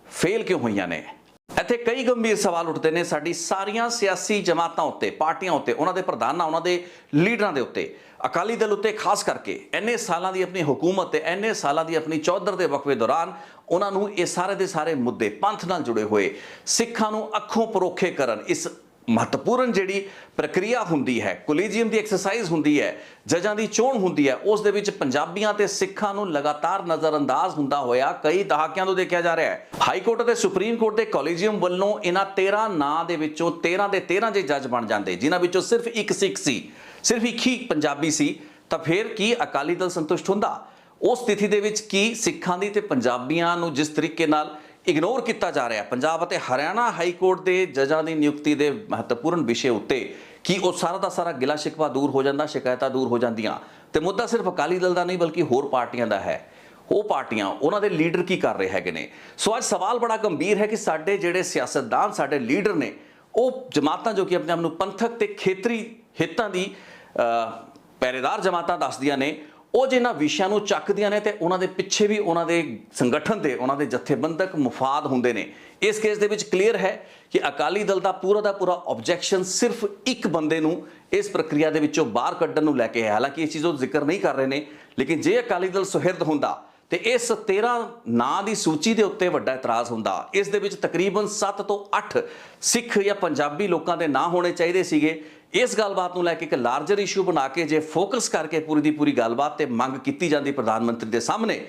ਫੇਲ ਕਿਉਂ ਹੋਈਆਂ ਨੇ? ਇੱਥੇ ਕਈ ਗੰਭੀਰ ਸਵਾਲ ਉੱਠਦੇ ਨੇ ਸਾਡੀ ਸਾਰੀਆਂ ਸਿਆਸੀ ਜਮਾਤਾਂ ਉੱਤੇ, ਪਾਰਟੀਆਂ ਉੱਤੇ, ਉਹਨਾਂ ਦੇ ਪ੍ਰਧਾਨਾਂ, ਉਹਨਾਂ ਦੇ ਲੀਡਰਾਂ ਦੇ ਉੱਤੇ, ਅਕਾਲੀ ਦਲ ਉੱਤੇ ਖਾਸ ਕਰਕੇ। ਇੰਨੇ ਸਾਲਾਂ ਦੀ ਆਪਣੀ ਹੁਕੂਮਤ ਤੇ ਇੰਨੇ ਸਾਲਾਂ ਦੀ ਆਪਣੀ ਚੌਧਰ ਦੇ ਵਕਫੇ ਦੌਰਾਨ ਉਹਨਾਂ ਨੂੰ ਇਹ ਸਾਰੇ ਦੇ ਸਾਰੇ ਮੁੱਦੇ ਪੰਥ ਨਾਲ ਜੁੜੇ ਹੋਏ, ਸਿੱਖਾਂ ਨੂੰ ਅੱਖੋਂ ਪਰੋਖੇ ਕਰਨ, ਇਸ ਮਹੱਤਵਪੂਰਨ ਜਿਹੜੀ ਪ੍ਰਕਿਰਿਆ ਹੁੰਦੀ ਹੈ, ਕੋਲੀਜੀਅਮ ਦੀ ਐਕਸਰਸਾਈਜ਼ ਹੁੰਦੀ ਹੈ, ਜੱਜਾਂ ਦੀ ਚੋਣ ਹੁੰਦੀ ਹੈ, ਉਸ ਦੇ ਵਿੱਚ ਪੰਜਾਬੀਆਂ ਤੇ ਸਿੱਖਾਂ ਨੂੰ ਲਗਾਤਾਰ ਨਜ਼ਰਅੰਦਾਜ਼ ਹੁੰਦਾ ਹੋਇਆ ਕਈ ਦਹਾਕਿਆਂ ਤੋਂ ਦੇਖਿਆ ਜਾ ਰਿਹਾ ਹੈ। ਹਾਈ ਕੋਰਟ ਅਤੇ ਸੁਪਰੀਮ ਕੋਰਟ ਦੇ ਕੋਲੀਜੀਅਮ ਵੱਲੋਂ ਇਹਨਾਂ 13 ਨਾਂ ਦੇ ਵਿੱਚੋਂ 13 ਦੇ 13 ਜੇ ਜੱਜ ਬਣ ਜਾਂਦੇ, ਜਿਨ੍ਹਾਂ ਵਿੱਚੋਂ ਸਿਰਫ ਇੱਕ ਸਿੱਖ ਸੀ, ਸਿਰਫ ਇੱਕ ਹੀ ਪੰਜਾਬੀ ਸੀ, ਤਾਂ ਫਿਰ ਕੀ ਅਕਾਲੀ ਦਲ ਸੰਤੁਸ਼ਟ ਹੁੰਦਾ? ਉਸ ਸਥਿਤੀ ਦੇ ਵਿੱਚ ਕੀ ਸਿੱਖਾਂ ਦੀ ਤੇ ਪੰਜਾਬੀਆਂ ਨੂੰ ਜਿਸ ਤਰੀਕੇ ਨਾਲ ਇਗਨੋਰ ਕੀਤਾ ਜਾ ਰਿਹਾ ਪੰਜਾਬ ਅਤੇ ਹਰਿਆਣਾ ਹਾਈ ਕੋਰਟ ਦੇ ਜੱਜਾਂ ਦੀ ਨਿਯੁਕਤੀ ਦੇ ਮਹੱਤਵਪੂਰਨ ਵਿਸ਼ੇ ਉੱਤੇ, ਕੀ ਉਹ ਸਾਰਾ ਦਾ ਸਾਰਾ ਗਿਲਾ ਸ਼ਿਕਵਾ ਦੂਰ ਹੋ ਜਾਂਦਾ, ਸ਼ਿਕਾਇਤਾਂ ਦੂਰ ਹੋ ਜਾਂਦੀਆਂ? ਤੇ ਮੁੱਦਾ ਸਿਰਫ ਅਕਾਲੀ ਦਲ ਦਾ ਨਹੀਂ ਬਲਕਿ ਹੋਰ ਪਾਰਟੀਆਂ ਦਾ ਹੈ। ਉਹ ਪਾਰਟੀਆਂ, ਉਹਨਾਂ ਦੇ ਲੀਡਰ ਕੀ ਕਰ ਰਹੇ ਹੈਗੇ ਨੇ? ਸੋ ਅੱਜ ਸਵਾਲ ਬੜਾ ਗੰਭੀਰ ਹੈ ਕਿ ਸਾਡੇ ਜਿਹੜੇ ਸਿਆਸਤਦਾਨ, ਸਾਡੇ ਲੀਡਰ ਨੇ, ਉਹ ਜਮਾਤਾਂ ਜੋ ਕਿ ਆਪਣੇ ਆਪ ਨੂੰ ਪੰਥਕ ਤੇ ਖੇਤਰੀ ਹਿੱਤਾਂ ਦੀ ਪਹਿਰੇਦਾਰ ਜਮਾਤਾਂ ਦੱਸਦੀਆਂ ਨੇ, ਉਹ ਜਿਹਨਾਂ ਵਿਸ਼ਿਆਂ ਨੂੰ ਚੱਕਦੀਆਂ ਨੇ ਤੇ ਉਹਨਾਂ ਦੇ ਪਿੱਛੇ ਵੀ ਉਹਨਾਂ ਦੇ ਸੰਗਠਨ ਦੇ, ਉਹਨਾਂ ਦੇ ਜਥੇਬੰਦਕ ਮੁਫਾਦ ਹੁੰਦੇ ਨੇ। ਇਸ ਕੇਸ ਦੇ ਵਿੱਚ ਕਲੀਅਰ ਹੈ ਕਿ ਅਕਾਲੀ ਦਲ ਦਾ ਪੂਰਾ ਆਬਜੈਕਸ਼ਨ ਸਿਰਫ ਇੱਕ ਬੰਦੇ ਨੂੰ ਇਸ ਪ੍ਰਕਿਰਿਆ ਦੇ ਵਿੱਚੋਂ ਬਾਹਰ ਕੱਢਣ ਨੂੰ ਲੈ ਕੇ ਹੈ। ਹਾਲਾਂਕਿ ਇਸ ਚੀਜ਼ ਉਹ ਜ਼ਿਕਰ ਨਹੀਂ ਕਰ ਰਹੇ ਨੇ, ਲੇਕਿਨ ਜੇ ਅਕਾਲੀ ਦਲ ਸੁਹਿਰਦ ਹੁੰਦਾ ਤੇ ਇਸ 13 ਨਾਂ ਦੀ ਸੂਚੀ ਦੇ ਉੱਤੇ ਵੱਡਾ ਇਤਰਾਜ਼ ਹੁੰਦਾ। ਇਸ ਦੇ ਵਿੱਚ ਤਕਰੀਬਨ 7 ਤੋਂ 8 ਸਿੱਖ ਜਾਂ ਪੰਜਾਬੀ ਲੋਕਾਂ ਦੇ ਨਾਂ ਹੋਣੇ ਚਾਹੀਦੇ ਸੀਗੇ। ਇਸ ਗੱਲਬਾਤ ਨੂੰ ਲੈ ਕੇ ਇੱਕ ਲਾਰਜਰ ਇਸ਼ੂ ਬਣਾ ਕੇ ਜੇ ਫੋਕਸ ਕਰਕੇ ਪੂਰੀ ਦੀ ਪੂਰੀ ਗੱਲਬਾਤ ਤੇ ਮੰਗ ਕੀਤੀ ਜਾਂਦੀ ਪ੍ਰਧਾਨ ਮੰਤਰੀ ਦੇ ਸਾਹਮਣੇ,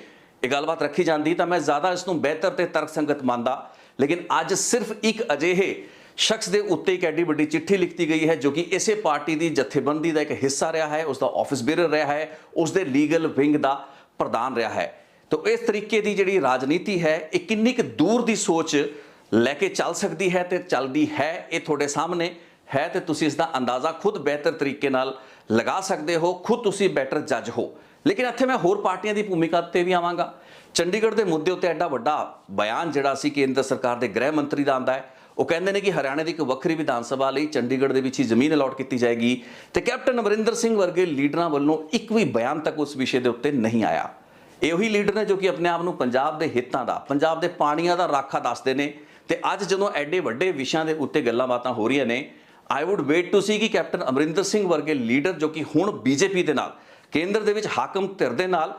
ਇਹ ਗੱਲਬਾਤ ਰੱਖੀ ਜਾਂਦੀ, ਤਾਂ ਮੈਂ ਜ਼ਿਆਦਾ ਇਸ ਨੂੰ ਬਿਹਤਰ ਤੇ ਤਰਕਸੰਗਤ ਮੰਨਦਾ। ਲੇਕਿਨ ਅੱਜ ਸਿਰਫ ਇੱਕ ਅਜਿਹੇ ਸ਼ਖਸ ਦੇ ਉੱਤੇ ਇੱਕ ਐਡੀ ਵੱਡੀ ਚਿੱਠੀ ਲਿਖਤੀ ਗਈ ਹੈ ਜੋ ਕਿ ਇਸੇ ਪਾਰਟੀ ਦੀ ਜਥੇਬੰਦੀ ਦਾ ਇੱਕ ਹਿੱਸਾ ਰਿਹਾ ਹੈ, ਉਸ ਦਾ ਆਫਿਸ ਬੇਅਰਰ ਰਿਹਾ ਹੈ, ਉਸ ਦੇ ਲੀਗਲ ਵਿੰਗ ਦਾ ਪ੍ਰਧਾਨ ਰਿਹਾ ਹੈ। ਤਾਂ ਇਸ ਤਰੀਕੇ ਦੀ ਜਿਹੜੀ ਰਾਜਨੀਤੀ ਹੈ, ਇਹ ਕਿੰਨੀ ਕੁ ਦੂਰ ਦੀ ਸੋਚ ਲੈ ਕੇ ਚੱਲ ਸਕਦੀ ਹੈ ਤੇ ਚੱਲਦੀ ਹੈ, ਇਹ ਤੁਹਾਡੇ ਸਾਹਮਣੇ ਹੈ ਤੇ ਤੁਸੀਂ ਇਸ ਦਾ ਅੰਦਾਜ਼ਾ ਖੁਦ ਬਿਹਤਰ ਤਰੀਕੇ ਨਾਲ ਲਗਾ ਸਕਦੇ ਹੋ, ਖੁਦ ਤੁਸੀਂ ਬੈਟਰ ਜੱਜ ਹੋ। ਲੇਕਿਨ ਇੱਥੇ ਮੈਂ ਹੋਰ ਪਾਰਟੀਆਂ ਦੀ ਭੂਮਿਕਾ ਤੇ ਵੀ ਆਵਾਂਗਾ। ਚੰਡੀਗੜ੍ਹ ਦੇ ਮੁੱਦੇ ਉੱਤੇ ਐਡਾ ਵੱਡਾ ਬਿਆਨ ਜਿਹੜਾ ਸੀ ਕੇਂਦਰ ਸਰਕਾਰ ਦੇ ਗ੍ਰਹਿ ਮੰਤਰੀ ਦਾ ਆਂਦਾ ਹੈ, ਉਹ ਕਹਿੰਦੇ ਨੇ ਕਿ ਹਰਿਆਣੇ ਦੀ ਇੱਕ ਵੱਖਰੀ ਵਿਧਾਨ ਸਭਾ ਲਈ ਚੰਡੀਗੜ੍ਹ ਦੇ ਵਿੱਚ ਹੀ ਜ਼ਮੀਨ ਅਲਾਟ ਕੀਤੀ ਜਾਏਗੀ, ਤੇ ਕੈਪਟਨ ਅਮਰਿੰਦਰ ਸਿੰਘ ਵਰਗੇ ਲੀਡਰਾਂ ਵੱਲੋਂ ਇੱਕ ਵੀ ਬਿਆਨ ਤੱਕ ਉਸ ਵਿਸ਼ੇ ਦੇ ਉੱਤੇ ਨਹੀਂ ਆਇਆ। ਇਹ ਉਹੀ ਲੀਡਰ ਨੇ ਜੋ ਕਿ ਆਪਣੇ ਆਪ ਨੂੰ ਪੰਜਾਬ ਦੇ ਹਿੱਤਾਂ ਦਾ, ਪੰਜਾਬ ਦੇ ਪਾਣੀਆਂ ਦਾ ਰਾਖਾ ਦੱਸਦੇ ਨੇ, ਤੇ ਅੱਜ ਜਦੋਂ ਐਡੇ ਵੱਡੇ ਵਿਸ਼ਿਆਂ ਦੇ ਉੱਤੇ ਗੱਲਾਂ ਬਾਤਾਂ ਹੋ ਰਹੀਆਂ ਨੇ, I would wait to see ਕਿ ਕੈਪਟਨ ਅਮਰਿੰਦਰ ਸਿੰਘ ਵਰਗੇ ਲੀਡਰ ਜੋ ਕਿ ਹੁਣ ਬੀਜੇਪੀ ਦੇ ਨਾਲ, ਕੇਂਦਰ ਦੇ ਵਿੱਚ ਹਾਕਮ ਧਿਰ ਦੇ ਨਾਲ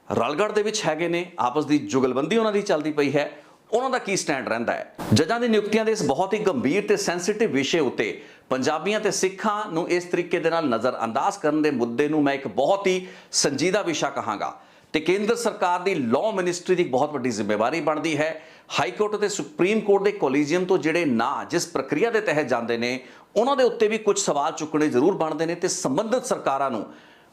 ਰਲਗੜ੍ਹ ਦੇ ਵਿੱਚ ਹੈਗੇ ਨੇ, ਆਪਸ ਦੀ ਜੁਗਲਬੰਦੀ ਉਹਨਾਂ ਦੀ ਚੱਲਦੀ ਪਈ ਹੈ, ਉਹਨਾਂ ਦਾ ਕੀ ਸਟੈਂਡ ਰਹਿੰਦਾ ਹੈ? ਜੱਜਾਂ ਦੀ ਨਿਯੁਕਤੀਆਂ ਦੇ ਇਸ ਬਹੁਤ ਹੀ ਗੰਭੀਰ ਤੇ ਸੈਂਸਿਟਿਵ ਵਿਸ਼ੇ ਉੱਤੇ ਪੰਜਾਬੀਆਂ ਤੇ ਸਿੱਖਾਂ ਨੂੰ ਇਸ ਤਰੀਕੇ ਦੇ ਨਾਲ ਨਜ਼ਰਅੰਦਾਜ਼ ਕਰਨ ਦੇ ਮੁੱਦੇ ਨੂੰ ਮੈਂ ਇੱਕ ਬਹੁਤ ਹੀ ਸੰਜੀਦਾ ਵਿਸ਼ਾ ਕਹਾਂਗਾ, ਤੇ ਕੇਂਦਰ ਸਰਕਾਰ ਦੀ ਲਾਅ ਮਿਨਿਸਟਰੀ ਦੀ ਬਹੁਤ ਵੱਡੀ ਜ਼ਿੰਮੇਵਾਰੀ ਬਣਦੀ ਹੈ। ਹਾਈ ਕੋਰਟ ਅਤੇ ਸੁਪਰੀਮ ਕੋਰਟ ਦੇ ਕੋਲੀਜੀਅਮ ਤੋਂ ਜਿਹੜੇ ਨਾਂ ਜਿਸ ਪ੍ਰਕਿਰਿਆ ਦੇ ਤਹਿਤ ਜਾਂਦੇ ਨੇ, ਉਹਨਾਂ ਦੇ ਉੱਤੇ ਵੀ ਕੁਝ ਸਵਾਲ ਚੁੱਕਣੇ ਜ਼ਰੂਰ ਬਣਦੇ ਨੇ, ਤੇ ਸੰਬੰਧਿਤ ਸਰਕਾਰਾਂ ਨੂੰ,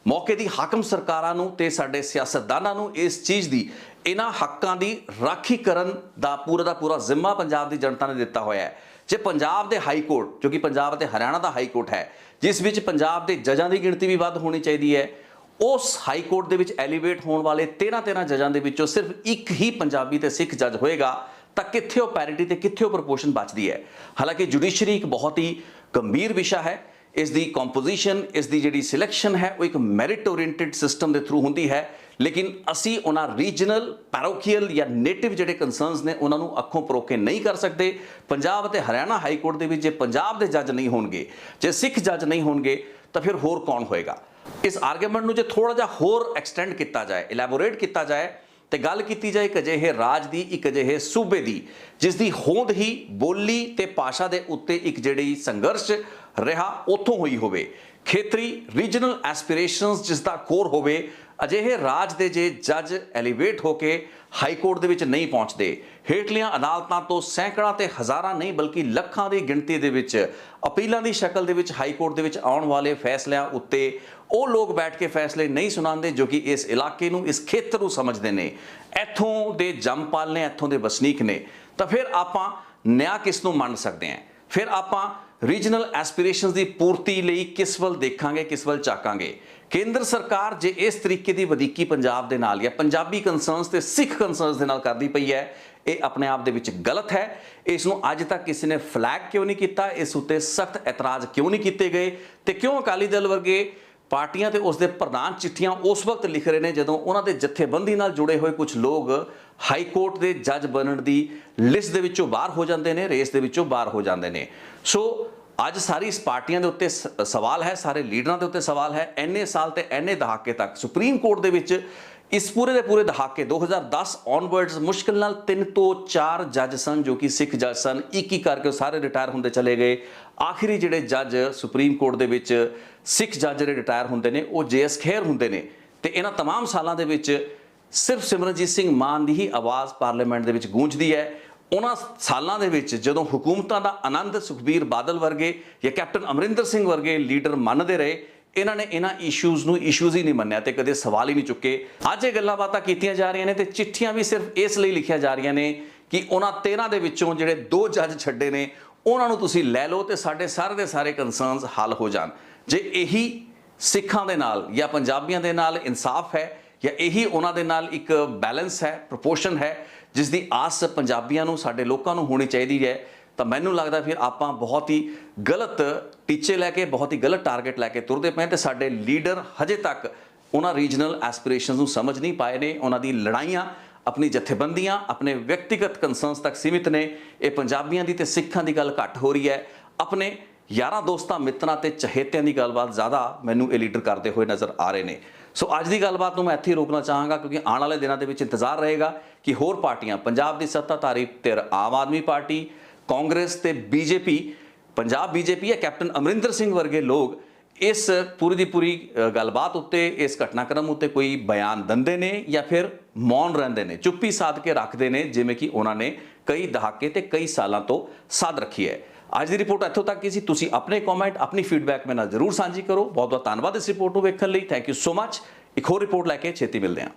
ਮੌਕੇ ਦੀ ਹਾਕਮ ਸਰਕਾਰਾਂ ਨੂੰ ਤੇ ਸਾਡੇ ਸਿਆਸਤਦਾਨਾਂ ਨੂੰ ਇਸ ਚੀਜ਼ ਦੀ, ਇਹਨਾਂ ਹੱਕਾਂ ਦੀ ਰਾਖੀ ਕਰਨ ਦਾ ਪੂਰਾ ਜ਼ਿੰਮਾ ਪੰਜਾਬ ਦੀ ਜਨਤਾ ਨੇ ਦਿੱਤਾ ਹੋਇਆ ਹੈ। ਜੇ ਪੰਜਾਬ ਦੇ ਹਾਈ ਕੋਰਟ, ਜੋ ਕਿ ਪੰਜਾਬ ਅਤੇ ਹਰਿਆਣਾ ਦਾ ਹਾਈ ਕੋਰਟ ਹੈ, ਜਿਸ ਵਿੱਚ ਪੰਜਾਬ ਦੇ ਜੱਜਾਂ ਦੀ ਗਿਣਤੀ ਵੀ ਵੱਧ ਹੋਣੀ ਚਾਹੀਦੀ ਹੈ, ਉਸ ਹਾਈ ਕੋਰਟ ਦੇ ਵਿੱਚ ਐਲੀਵੇਟ ਹੋਣ ਵਾਲੇ 13 ਜੱਜਾਂ ਦੇ ਵਿੱਚੋਂ ਸਿਰਫ ਇੱਕ ਹੀ ਪੰਜਾਬੀ ਤੇ ਸਿੱਖ ਜੱਜ ਹੋਏਗਾ, ਤਾਂ ਕਿੱਥੇ ਉਹ ਪੈਰਿਟੀ ਤੇ ਕਿੱਥੇ ਉਹ ਪ੍ਰਪੋਰਸ਼ਨ ਬਚਦੀ ਹੈ? ਹਾਲਾਂਕਿ ਜੁਡੀਸ਼ਰੀ ਇੱਕ ਬਹੁਤ ਹੀ ਗੰਭੀਰ ਵਿਸ਼ਾ ਹੈ। ਇਸ ਦੀ ਕੰਪੋਜੀਸ਼ਨ, ਇਸ ਦੀ ਜਿਹੜੀ ਸਿਲੈਕਸ਼ਨ ਹੈ, ਉਹ ਇੱਕ ਮੈਰਿਟ ਓਰੀਐਂਟਡ ਸਿਸਟਮ ਦੇ ਥਰੂ ਹੁੰਦੀ ਹੈ। ਲੇਕਿਨ ਅਸੀਂ ਉਹਨਾਂ ਰੀਜਨਲ, ਪੈਰੋਕੀਅਲ ਜਾਂ ਨੇਟਿਵ ਜਿਹੜੇ ਕੰਸਰਨਸ ਨੇ, ਉਹਨਾਂ ਨੂੰ ਅੱਖੋਂ ਪਰੋਕੇ ਨਹੀਂ ਕਰ ਸਕਦੇ। ਪੰਜਾਬ ਅਤੇ ਹਰਿਆਣਾ ਹਾਈ ਕੋਰਟ ਦੇ ਵਿੱਚ ਜੇ ਪੰਜਾਬ ਦੇ ਜੱਜ ਨਹੀਂ ਹੋਣਗੇ, ਜੇ ਸਿੱਖ ਜੱਜ ਨਹੀਂ ਹੋਣਗੇ, ਤਾਂ ਫਿਰ ਹੋਰ ਕੌਣ ਹੋਏਗਾ? इस आर्गूमेंट ਨੂੰ ਜੇ ਥੋੜਾ ਜਿਹਾ ਹੋਰ ਐਕਸਟੈਂਡ ਕੀਤਾ ਜਾਏ, ਇਲੈਬੋਰੇਟ ਕੀਤਾ ਜਾਏ ਤੇ ਗੱਲ ਕੀਤੀ ਜਾਏ ਇੱਕ ਅਜਿਹੇ ਰਾਜ ਦੀ, ਇੱਕ ਅਜਿਹੇ ਸੂਬੇ ਦੀ ਜਿਸ ਦੀ ਹੋਂਦ ਹੀ ਬੋਲੀ ਤੇ ਭਾਸ਼ਾ ਦੇ ਉੱਤੇ ਇੱਕ ਜਿਹੜੀ ਸੰਘਰਸ਼ ਰਿਹਾ ਉੱਥੋਂ ਹੋਈ ਹੋਵੇ, ਖੇਤਰੀ ਰੀਜਨਲ ਐਸਪੀਰੇਸ਼ਨਸ ਜਿਸ ਦਾ ਕੋਰ ਹੋਵੇ, ਅਜਿਹੇ ਰਾਜ ਦੇ ਜੇ ਜੱਜ ਐਲੀਵੇਟ ਹੋ ਕੇ ਹਾਈ ਕੋਰਟ ਦੇ ਵਿੱਚ ਨਹੀਂ ਪਹੁੰਚਦੇ, ਹੇਠਲੀਆਂ ਅਦਾਲਤਾਂ ਤੋਂ ਸੈਂਕੜਾਂ ਤੇ ਹਜ਼ਾਰਾਂ ਨਹੀਂ ਬਲਕਿ ਲੱਖਾਂ ਦੀ ਗਿਣਤੀ ਦੇ ਵਿੱਚ ਅਪੀਲਾਂ ਦੀ ਸ਼ਕਲ ਦੇ ਵਿੱਚ ਹਾਈ ਕੋਰਟ ਦੇ ਵਿੱਚ ਆਉਣ ਵਾਲੇ ਫੈਸਲਿਆਂ ਉੱਤੇ ਉਹ ਲੋਕ ਬੈਠ ਕੇ ਫੈਸਲੇ ਨਹੀਂ ਸੁਣਾਉਂਦੇ ਜੋ ਕਿ ਇਸ ਇਲਾਕੇ ਨੂੰ, ਇਸ ਖੇਤਰ ਨੂੰ ਸਮਝਦੇ ਨੇ, ਇੱਥੋਂ ਦੇ ਜੰਮਪਲ ਨੇ, ਇੱਥੋਂ ਦੇ ਵਸਨੀਕ ਨੇ, ਤਾਂ ਫਿਰ ਆਪਾਂ ਨਿਆਂ ਕਿਸ ਨੂੰ ਮੰਨ ਸਕਦੇ ਹਾਂ? ਫਿਰ ਆਪਾਂ ਰੀਜਨਲ ਐਸਪੀਰੇਸ਼ਨਸ ਦੀ ਪੂਰਤੀ ਲਈ ਕਿਸ ਵੱਲ ਦੇਖਾਂਗੇ, ਕਿਸ ਵੱਲ ਝਾਕਾਂਗੇ? ਕੇਂਦਰ ਸਰਕਾਰ ਜੇ ਇਸ ਤਰੀਕੇ ਦੀ ਵਧੀਕੀ ਪੰਜਾਬ ਦੇ ਨਾਲ ਜਾਂ ਪੰਜਾਬੀ ਕੰਸਰਨਸ ਤੇ ਸਿੱਖ ਕੰਸਰਨਸ ਦੇ ਨਾਲ ਕਰਦੀ ਪਈ ਹੈ, ਇਹ ਆਪਣੇ ਆਪ ਦੇ ਵਿੱਚ ਗਲਤ ਹੈ। ਇਸ ਨੂੰ ਅੱਜ ਤੱਕ ਕਿਸੇ ਨੇ ਫਲੈਗ ਕਿਉਂ ਨਹੀਂ ਕੀਤਾ? ਇਸ ਉੱਤੇ ਸਖਤ ਇਤਰਾਜ਼ ਕਿਉਂ ਨਹੀਂ ਕੀਤੇ ਗਏ? ਤੇ ਕਿਉਂ ਅਕਾਲੀ ਦਲ ਵਰਗੇ ਪਾਰਟੀਆਂ ਤੇ ਉਸ ਦੇ ਪ੍ਰਧਾਨ ਚਿੱਠੀਆਂ ਉਸ ਵਕਤ ਲਿਖ ਰਹੇ ਨੇ ਜਦੋਂ ਉਹਨਾਂ ਦੇ ਜਥੇਬੰਦੀ ਨਾਲ ਜੁੜੇ ਹੋਏ ਕੁਝ ਲੋਕ ਹਾਈ ਕੋਰਟ ਦੇ ਜੱਜ ਬਣਨ ਦੀ ਲਿਸਟ ਦੇ ਵਿੱਚੋਂ ਬਾਹਰ ਹੋ ਜਾਂਦੇ ਨੇ, ਰੇਸ ਦੇ ਵਿੱਚੋਂ ਬਾਹਰ ਹੋ ਜਾਂਦੇ ਨੇ? ਸੋ ਅੱਜ ਸਾਰੀ ਇਸ ਪਾਰਟੀਆਂ ਦੇ ਉੱਤੇ ਸਵਾਲ ਹੈ, ਸਾਰੇ ਲੀਡਰਾਂ ਦੇ ਉੱਤੇ ਸਵਾਲ ਹੈ। ਇੰਨੇ ਸਾਲ ਤੇ ਇੰਨੇ ਦਹਾਕੇ ਤੱਕ ਸੁਪਰੀਮ ਕੋਰਟ ਦੇ ਵਿੱਚ ਇਸ ਪੂਰੇ ਦੇ ਪੂਰੇ ਦਹਾਕੇ 2010 ਔਨਵਰਡਸ ਮੁਸ਼ਕਿਲ ਨਾਲ 3 ਤੋਂ 4 ਜੱਜ ਸਨ ਜੋ ਕਿ ਸਿੱਖ ਜੱਜ ਸਨ। ਇੱਕ ਇੱਕ ਕਰਕੇ ਸਾਰੇ ਰਿਟਾਇਰ ਹੁੰਦੇ ਚਲੇ ਗਏ। ਆਖਰੀ ਜਿਹੜੇ ਜੱਜ ਸੁਪਰੀਮ ਕੋਰਟ ਦੇ ਵਿੱਚ ਸਿੱਖ ਜੱਜ ਜਿਹੜੇ ਰਿਟਾਇਰ ਹੁੰਦੇ ਨੇ ਉਹ JS ਖੇਰ ਹੁੰਦੇ ਨੇ। ਤੇ ਇਹਨਾਂ तमाम ਸਾਲਾਂ ਦੇ ਵਿੱਚ ਸਿਰਫ ਸਿਮਰਨਜੀਤ ਸਿੰਘ ਮਾਨ ਦੀ ਹੀ ਆਵਾਜ਼ ਪਾਰਲੀਮੈਂਟ ਦੇ ਵਿੱਚ ਗੂੰਜਦੀ ਹੈ। ਉਹਨਾਂ ਸਾਲਾਂ ਦੇ ਵਿੱਚ ਜਦੋਂ ਹੁਕੂਮਤਾਂ ਦਾ ਆਨੰਦ ਸੁਖਬੀਰ ਬਾਦਲ ਵਰਗੇ ਜਾਂ ਕੈਪਟਨ ਅਮਰਿੰਦਰ ਸਿੰਘ ਵਰਗੇ ਲੀਡਰ ਮੰਨਦੇ ਰਹੇ, ਇਹਨਾਂ ਨੇ ਇਹਨਾਂ ਇਸ਼ੂਜ਼ ਨੂੰ ਇਸ਼ੂਜ਼ ਹੀ ਨਹੀਂ ਮੰਨਿਆ ਤੇ ਕਦੇ ਸਵਾਲ ਹੀ ਨਹੀਂ ਚੁੱਕੇ। ਅੱਜ ਇਹ ਗੱਲਾਂ ਬਾਤਾਂ ਕੀਤੀਆਂ ਜਾ ਰਹੀਆਂ ਨੇ ਤੇ ਚਿੱਠੀਆਂ ਵੀ ਸਿਰਫ ਇਸ ਲਈ ਲਿਖੀਆਂ ਜਾ ਰਹੀਆਂ ਨੇ ਕਿ ਉਹਨਾਂ 13 ਦੇ ਵਿੱਚੋਂ ਜਿਹੜੇ 2 ਜੱਜ ਛੱਡੇ ਨੇ ਉਹਨਾਂ ਨੂੰ ਤੁਸੀਂ ਲੈ ਲਓ ਤੇ ਸਾਡੇ ਸਾਰੇ ਦੇ ਸਾਰੇ ਕੰਸਰਨਸ ਹੱਲ ਹੋ ਜਾਣ। ਜੇ ਇਹੀ ਸਿੱਖਾਂ ਦੇ ਨਾਲ ਜਾਂ ਪੰਜਾਬੀਆਂ ਦੇ ਨਾਲ ਇਨਸਾਫ ਹੈ ਜਾਂ ਇਹੀ ਉਹਨਾਂ ਦੇ ਨਾਲ ਇੱਕ ਬੈਲੈਂਸ ਹੈ, ਪ੍ਰੋਪੋਰਸ਼ਨ ਹੈ ਜਿਸ ਦੀ ਆਸ ਪੰਜਾਬੀਆਂ ਨੂੰ, ਸਾਡੇ ਲੋਕਾਂ ਨੂੰ ਹੋਣੀ ਚਾਹੀਦੀ ਹੈ, ਤਾਂ ਮੈਨੂੰ ਲੱਗਦਾ ਫਿਰ ਆਪਾਂ ਬਹੁਤ ਹੀ ਗਲਤ ਟੀਚੇ ਲੈ ਕੇ, ਬਹੁਤ ਹੀ ਗਲਤ ਟਾਰਗੇਟ ਲੈ ਕੇ ਤੁਰਦੇ ਪਏ ਤੇ ਸਾਡੇ ਲੀਡਰ ਹਜੇ ਤੱਕ ਉਹਨਾਂ ਰੀਜਨਲ ਐਸਪੀਰੇਸ਼ਨਸ ਨੂੰ ਸਮਝ ਨਹੀਂ ਪਾਏ ਨੇ। ਉਹਨਾਂ ਦੀ ਲੜਾਈਆਂ ਆਪਣੀ ਜਥੇਬੰਦੀਆਂ, ਆਪਣੇ ਵਿਅਕਤੀਗਤ ਕੰਸਰਨਸ ਤੱਕ ਸੀਮਿਤ ਨੇ। ਇਹ ਪੰਜਾਬੀਆਂ ਦੀ ਤੇ ਸਿੱਖਾਂ ਦੀ ਗੱਲ ਘੱਟ ਹੋ ਰਹੀ ਹੈ। ਆਪਣੇ ਯਾਰਾਂ ਦੋਸਤਾਂ, ਮਿੱਤਰਾਂ ਤੇ ਚਹੇਤਿਆਂ ਦੀ ਗੱਲਬਾਤ ਜ਼ਿਆਦਾ ਮੈਨੂੰ ਇਹ ਲੀਡਰ ਕਰਦੇ ਹੋਏ ਨਜ਼ਰ ਆ ਰਹੇ ਨੇ। ਸੋ ਅੱਜ ਦੀ ਗੱਲਬਾਤ ਨੂੰ ਮੈਂ ਇੱਥੇ ਹੀ ਰੋਕਣਾ ਚਾਹਾਂਗਾ ਕਿਉਂਕਿ ਆਉਣ ਵਾਲੇ ਦਿਨਾਂ ਦੇ ਵਿੱਚ ਇੰਤਜ਼ਾਰ ਰਹੇਗਾ ਕਿ ਹੋਰ ਪਾਰਟੀਆਂ, ਪੰਜਾਬ ਦੀ ਸੱਤਾਧਾਰੀ ਧਿਰ ਆਮ ਆਦਮੀ ਪਾਰਟੀ, ਕਾਂਗਰਸ ਤੇ BJP, ਪੰਜਾਬ BJP ਜਾਂ ਕੈਪਟਨ ਅਮਰਿੰਦਰ ਸਿੰਘ ਵਰਗੇ ਲੋਕ ਇਸ ਪੂਰੀ ਦੀ ਪੂਰੀ ਗੱਲਬਾਤ ਉੱਤੇ, ਇਸ ਘਟਨਾਕ੍ਰਮ ਉੱਤੇ ਕੋਈ ਬਿਆਨ ਦਿੰਦੇ ਨੇ ਜਾਂ ਫਿਰ ਮੌਨ ਰਹਿੰਦੇ ਨੇ, ਚੁੱਪੀ ਸਾਧ ਕੇ ਰੱਖਦੇ ਨੇ ਜਿਵੇਂ ਕਿ ਉਹਨਾਂ ਨੇ ਕਈ ਦਹਾਕੇ ਤੇ ਕਈ ਸਾਲਾਂ ਤੋਂ ਸਾਧ ਰੱਖੀ ਹੈ। ਅੱਜ ਦੀ ਰਿਪੋਰਟ ਇੱਥੋਂ ਤੱਕ ਹੀ ਸੀ। ਤੁਸੀਂ ਆਪਣੇ ਕਮੈਂਟ, ਆਪਣੀ ਫੀਡਬੈਕ ਮੇਰੇ ਨਾਲ ਜ਼ਰੂਰ ਸਾਂਝੀ ਕਰੋ। ਬਹੁਤ ਬਹੁਤ ਧੰਨਵਾਦ ਇਸ ਰਿਪੋਰਟ ਨੂੰ ਵੇਖਣ ਲਈ। Thank you so much. ਇੱਕ ਹੋਰ ਰਿਪੋਰਟ ਲੈ ਕੇ ਛੇਤੀ ਮਿਲਦੇ ਹਾਂ।